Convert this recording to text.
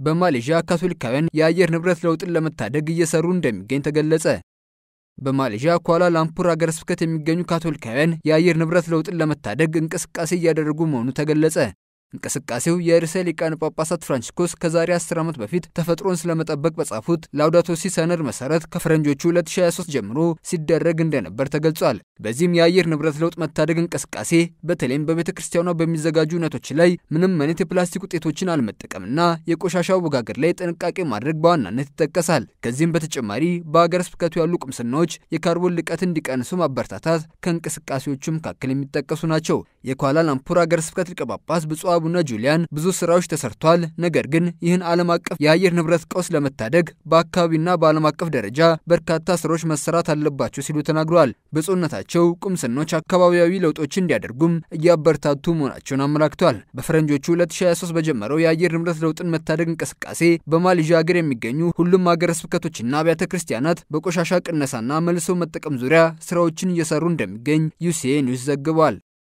በማሌዥያ ካቶሊካውያን የአየር ንብረት ለውጥን ለመታደግ እየሰሩ እንደሚገኝ ተገለጸ። በማሌዥያ ኳላ ላምፑር ሀገረ ስብከት የሚገኙ ካቶሊካውያን የአየር ንብረት ለውጥን ለመታደግ እንቅስቃሴ እያደረጉ መሆኑ ተገለጸ። እንቅስቃሴው የርዕሰ ሊቃነ ጳጳሳት ፍራንቺስኮስ ከዛሬ 10 ዓመት በፊት ተፈጥሮን ስለመጠበቅ በጻፉት ላውዳቶ ሲ ሰነድ መሰረት ከፈረንጆቹ 2023 ጀምሮ ሲደረግ እንደነበር ተገልጿል። በዚህም የአየር ንብረት ለውጥ መታደግ እንቅስቃሴ በተለይም በቤተክርስቲያኗ በሚዘጋጁ እውነቶች ላይ ምንም አይነት የፕላስቲክ ውጤቶችን አለመጠቀምና የቆሻሻ አወጋገድ ላይ ጥንቃቄ ማድረግ በዋናነት ይጠቀሳል። ከዚህም በተጨማሪ በሀገረ ስብከቱ ያሉ ቁምስናዎች የካርቦን ልቀት እንዲቀንሱ ማበረታታት ከእንቅስቃሴዎቹ መካከል የሚጠቀሱ ናቸው። የኳላ ላምፑር ሀገረ ስብከት ሊቀ ጳጳስ ብፁዕ አቡነ ጁሊያን ብዙ ስራዎች ተሰርቷል፣ ነገር ግን ይህን ዓለም አቀፍ የአየር ንብረት ቀውስ ለመታደግ በአካባቢና በዓለም አቀፍ ደረጃ በርካታ ስራዎች መሰራት አለባቸው ሲሉ ተናግረዋል። ብፁዕነታቸው ቁምስናዎች አካባቢያዊ ለውጦችን እንዲያደርጉም እያበረታቱ መሆናቸውን አመላክተዋል። በፈረንጆቹ 2023 በጀመረው የአየር ንብረት ለውጥን መታደግ እንቅስቃሴ በማሌዥያ ሀገር የሚገኙ ሁሉም ሀገረ ስብከቶችና አብያተ ክርስቲያናት በቆሻሻ ቅነሳና መልሶ መጠቀም ዙሪያ ስራዎችን እየሰሩ እንደሚገኝ ዩሲኤ ኒውስ ዘግቧል።